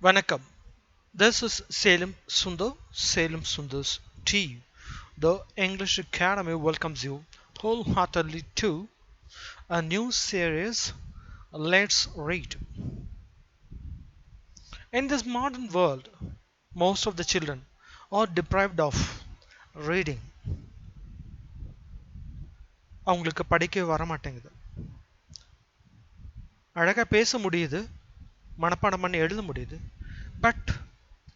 Vanakkam. This is Salem Sundar, Salem Sundar's tea. The English Academy welcomes you wholeheartedly to a new series. Let's read. In this modern world, most of the children are deprived of reading. அவங்களுக்கு படிக்க வர மாட்டேங்குது. அழகா பேச முடியுது, மனப்பாடம் பண்ணி எழுத முடியுது. பட்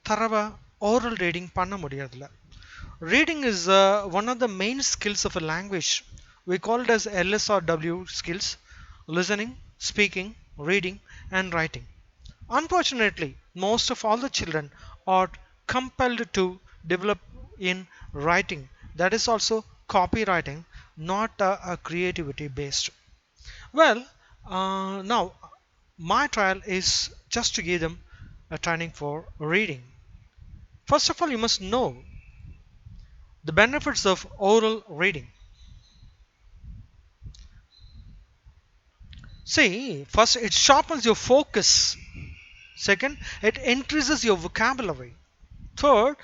தரவா oral reading பண்ண முடியறதில்ல. Reading is one of the main skills of a language. We call it as LSRW skills: listening, speaking, reading, and writing. Unfortunately, most of all the children are compelled to develop in writing. That is also copywriting, not creativity based. Well, now my trial is just to give them a training for reading. First of all, you must know the benefits of oral reading. See, first it sharpens your focus. Second, it increases your vocabulary. Third,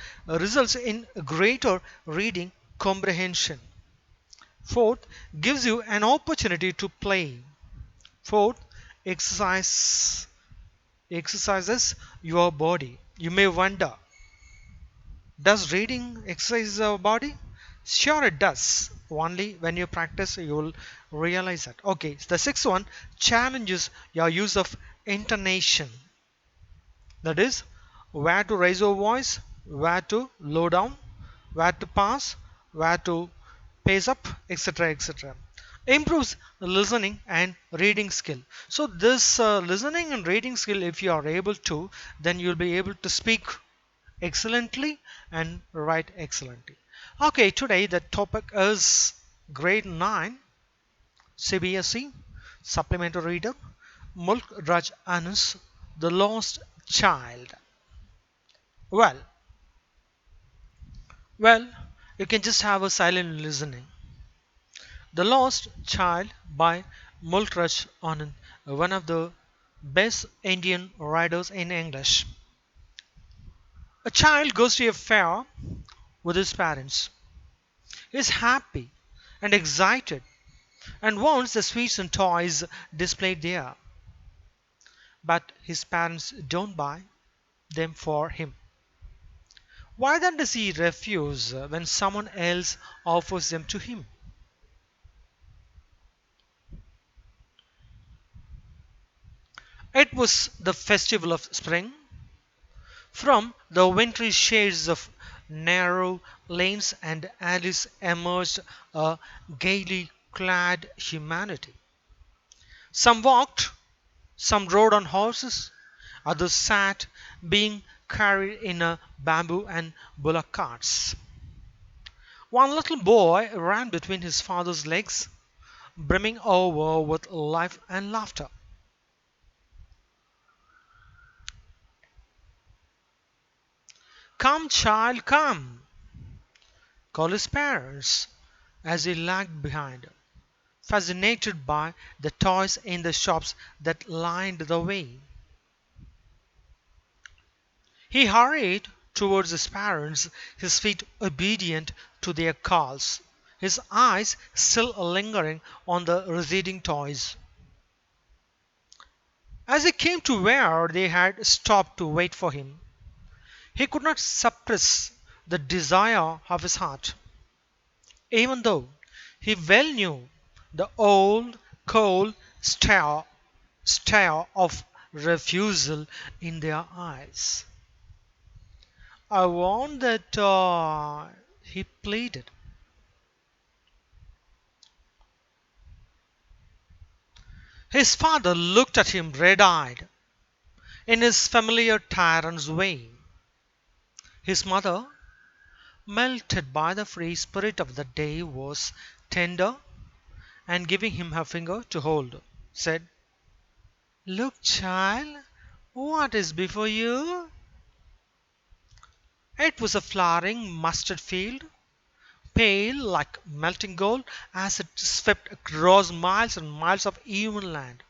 results in greater reading comprehension. Fourth, gives you an opportunity to play. Fourth, exercises your body. You may wonder, does reading exercise our body? Sure it does. Only when you practice you will realize that. Okay, the sixth one challenges your use of intonation. That is, where to raise your voice, where to low down, where to pass, where to pace up, etc. etc. Improves listening and reading skill. So this listening and reading skill, if you are able to, then you'll be able to speak excellently and write excellently. Okay, today the topic is grade 9 CBSE Supplementary Reader Mulk Raj Anand's The Lost Child. Well, well, you can just have a silent listening. The Lost Child by Mulk Raj Anand, one of the best Indian writers in English. A child goes to a fair with his parents. He is happy and excited and wants the sweets and toys displayed there. But his parents don't buy them for him. Why then does he refuse when someone else offers them to him? It was the festival of spring. From the wintry shades of narrow lanes and alleys emerged a gaily clad humanity. Some walked, some rode on horses, others sat, being carried in a bamboo and bullock carts. One little boy ran between his father's legs, brimming over with life and laughter. "Come, child, come!" called his parents as he lagged behind, fascinated by the toys in the shops that lined the way. He hurried towards his parents, his feet obedient to their calls, his eyes still lingering on the receding toys. As he came to where they had stopped to wait for him, he could not suppress the desire of his heart, even though he well knew the old cold stare of refusal in their eyes. "I want that toy," he pleaded. His father looked at him red-eyed, in his familiar tyrant's way. His mother, melted by the free spirit of the day, was tender, and giving him her finger to hold, said, "Look, child, what is before you?" It was a flowering mustard field, pale like melting gold as it swept across miles and miles of even land.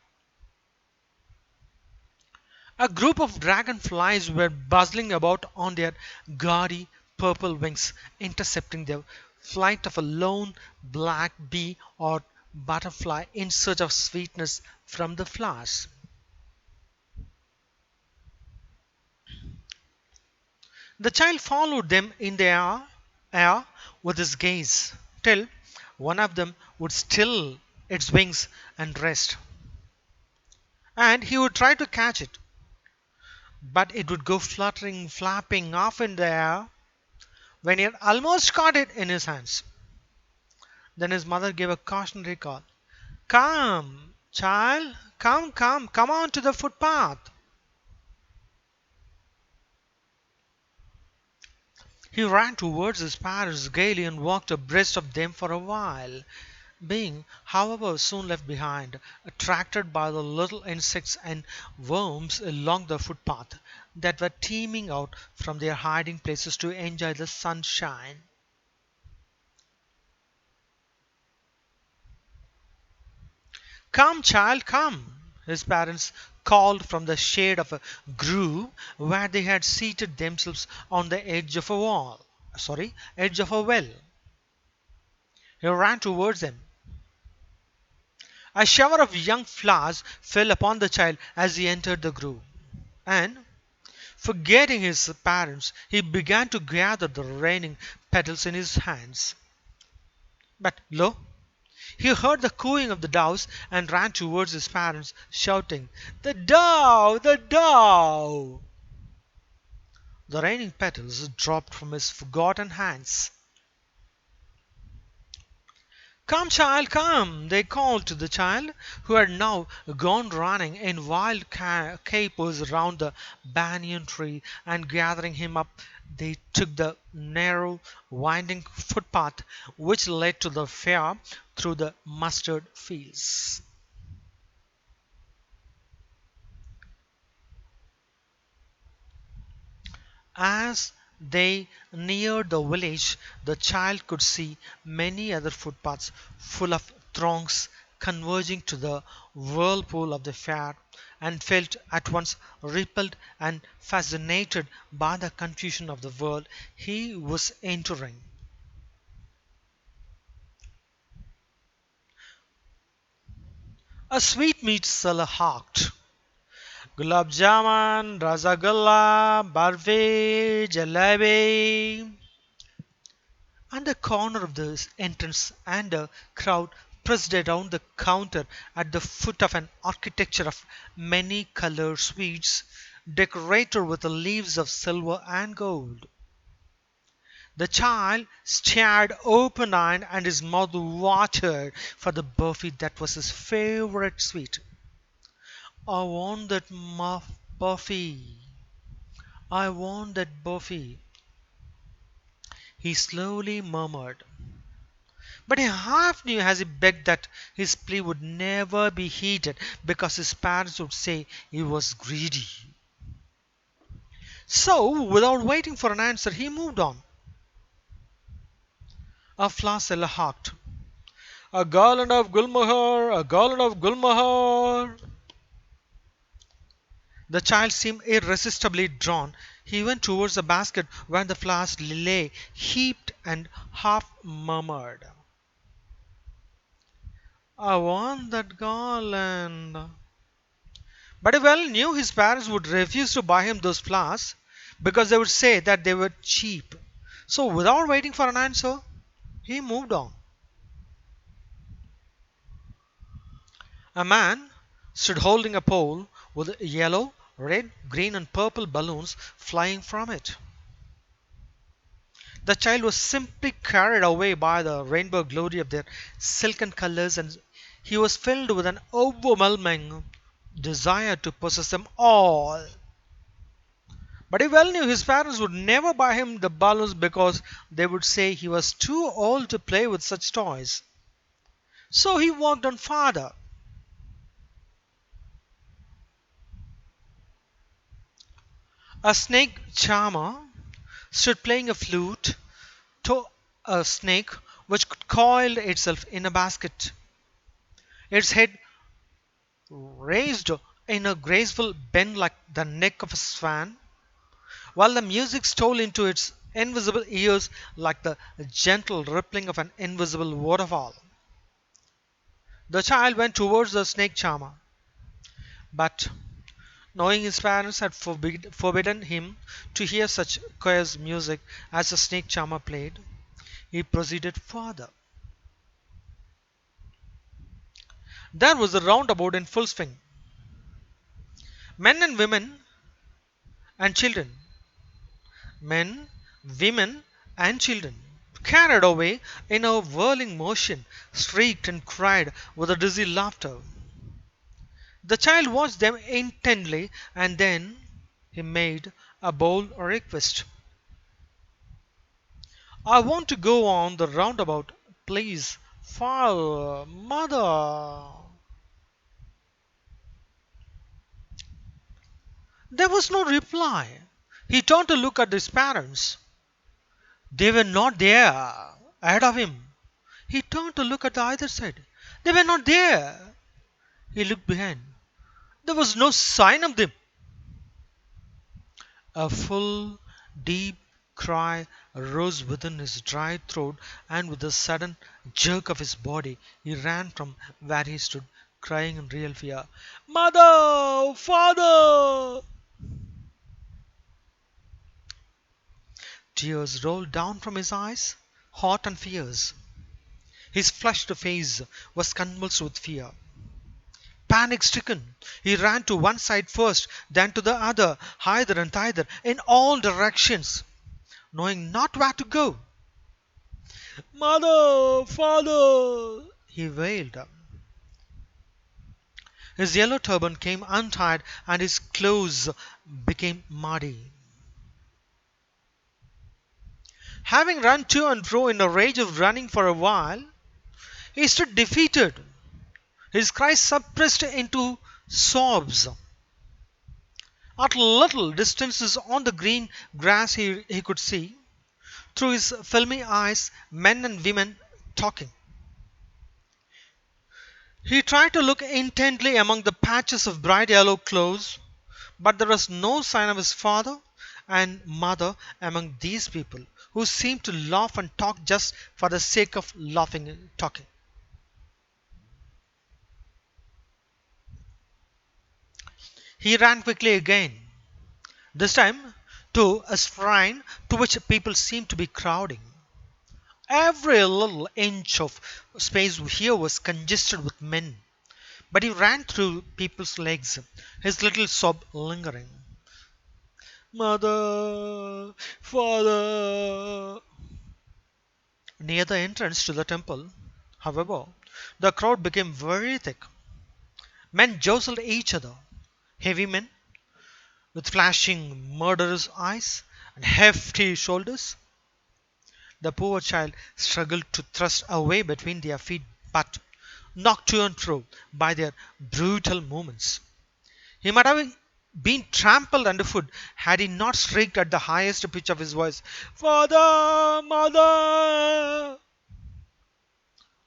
A group of dragonflies were buzzing about on their gaudy purple wings, intercepting the flight of a lone black bee or butterfly in search of sweetness from the flowers. The child followed them in the air with his gaze till one of them would still its wings and rest, and he would try to catch it, but it would go fluttering, flapping off in the air when he had almost caught it in his hands. Then his mother gave a cautionary call. Come, child, come on to the footpath. He ran towards his parents gaily and walked abreast of them for a while, being, however, soon left behind, attracted by the little insects and worms along the footpath that were teeming out from their hiding places to enjoy the sunshine. Come, child, come, his parents called from the shade of a grove where they had seated themselves on the edge of a well. He ran towards them. A shower of young flowers fell upon the child as he entered the grove, and, forgetting his parents, he began to gather the raining petals in his hands. But lo! He heard the cooing of the doves and ran towards his parents, shouting, "The dove! The dove!" The raining petals dropped from his forgotten hands. Come, child, come! They called to the child, who had now gone running in wild capers round the banyan tree, and gathering him up, they took the narrow, winding footpath which led to the fair through the mustard fields. As they neared the village, the child could see many other footpaths full of throngs converging to the whirlpool of the fair, and felt at once repelled and fascinated by the confusion of the world he was entering. A sweetmeat seller hawked gulab jamun, rasagula, barfi, jalebi on the corner of the entrance, and a crowd pressed around the counter at the foot of an architecture of many colored sweets, decorated with leaves of silver and gold. The child stared open-eyed, and his mouth watered for the burfi that was his favorite sweet. I want that burfi. I want that burfi, he slowly murmured. But he half knew as he begged that his plea would never be heeded because his parents would say he was greedy. So, without waiting for an answer, he moved on. A flower seller harked. A garland of Gulmohar, a garland of Gulmohar. The child seemed irresistibly drawn. He went towards the basket where the flowers lay heaped and half murmured, I want that garland. But he well knew his parents would refuse to buy him those flowers because they would say that they were cheap. So, without waiting for an answer, he moved on. A man stood holding a pole with yellow, red, green, and purple balloons flying from it. The child was simply carried away by the rainbow glory of their silken colors, and he was filled with an overwhelming desire to possess them all. But he well knew his parents would never buy him the balloons because they would say he was too old to play with such toys. So he walked on farther. A snake charmer stood playing a flute to a snake which coiled itself in a basket, its head raised in a graceful bend like the neck of a swan, while the music stole into its invisible ears like the gentle rippling of an invisible waterfall. The child went towards the snake charmer, but knowing his parents had forbidden him to hear such choice music as the snake charmer played, he proceeded further. There was a roundabout in full swing. Men and women and children, men, women, and children, carried away in a whirling motion, shrieked and cried with a dizzy laughter. The child watched them intently and then he made a bold request. I want to go on the roundabout, please. Father, mother. There was no reply. He turned to look at his parents. They were not there ahead of him. He turned to look at the other side. They were not there. He looked behind. There was no sign of them. A full, deep cry rose within his dry throat, and with a sudden jerk of his body, he ran from where he stood, crying in real fear, Mother! Father! Tears rolled down from his eyes, hot and fierce. His flushed face was convulsed with fear. Panic stricken, he ran to one side first, then to the other, hither and thither, in all directions, knowing not where to go. Mother, father, he wailed. His yellow turban came untied and his clothes became muddy. Having run to and fro in a rage of running for a while, he stood defeated, his cries suppressed into sobs. At little distances on the green grass he could see, through his filmy eyes, men and women talking. He tried to look intently among the patches of bright yellow clothes, but there was no sign of his father and mother among these people, who seemed to laugh and talk just for the sake of laughing and talking. He ran quickly again, this time to a shrine to which people seemed to be crowding. Every little inch of space here was congested with men, but he ran through people's legs, his little sob lingering. Mother, father. Near the entrance to the temple, however, the crowd became very thick. Men jostled each other, heavy men with flashing murderous eyes and hefty shoulders. The poor child struggled to thrust a way between their feet, but knocked to and fro by their brutal movements. He might have been trampled underfoot had he not shrieked at the highest pitch of his voice, Father! Mother!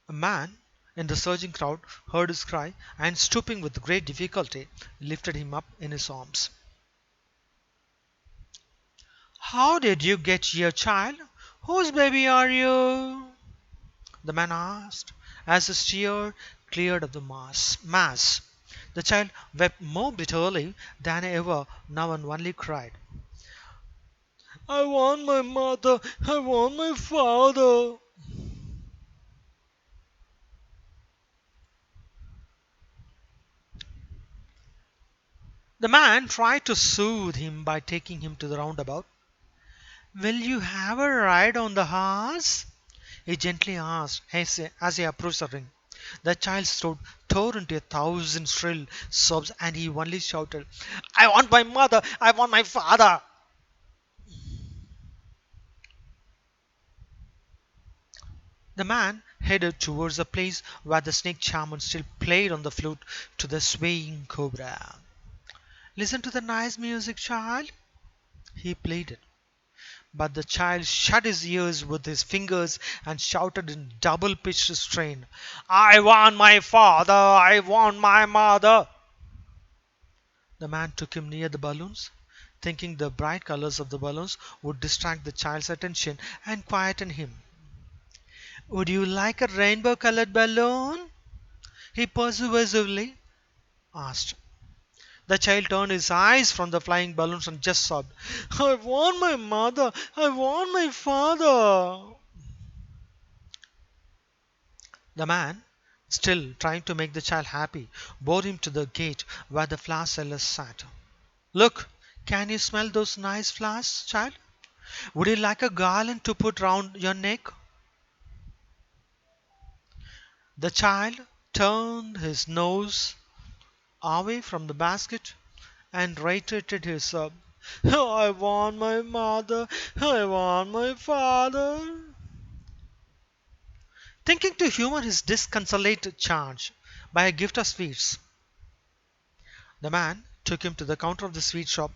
A man in the surging crowd heard his cry and, stooping with great difficulty, lifted him up in his arms. How did you get here, child? Whose baby are you? The man asked as his tear cleared of the mass. The child wept more bitterly than ever now and only cried, I want my mother, I want my father. The man tried to soothe him by taking him to the roundabout. Will you have a ride on the horse? He gently asked as he approached the ring. The child's throat tore into 1,000 shrill sobs and he only shouted, I want my mother, I want my father. The man headed towards the place where the snake charmer still played on the flute to the swaying cobra. Listen to the nice music, child, he pleaded. But the child shut his ears with his fingers and shouted in double pitched strain, I want my father, I want my mother. The man took him near the balloons, thinking the bright colors of the balloons would distract the child's attention and quieten him. Would you like a rainbow colored balloon? He persuasively asked. The child turned his eyes from the flying balloons and just sobbed, I want my mother, I want my father. The man, still trying to make the child happy, bore him to the gate where the flower sellers sat. Look, can you smell those nice flowers, child? Would you like a garland to put round your neck? The child turned his nose away from the basket and reiterated his sob. I want my mother, I want my father. Thinking to humor his disconsolate charge by a gift of sweets, the man took him to the counter of the sweet shop.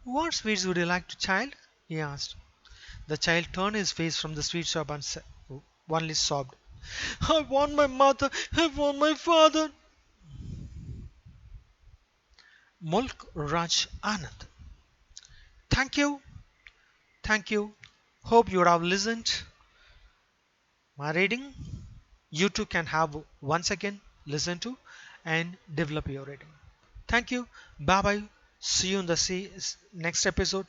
What sweets would you like, child? He asked. The child turned his face from the sweet shop and only sobbed. I want my mother, I want my father. Mulk Raj Anand. Thank you, thank you. Hope you would have listened my reading. You too can have once again listen to and develop your reading. Thank you. Bye bye. See you in the next episode.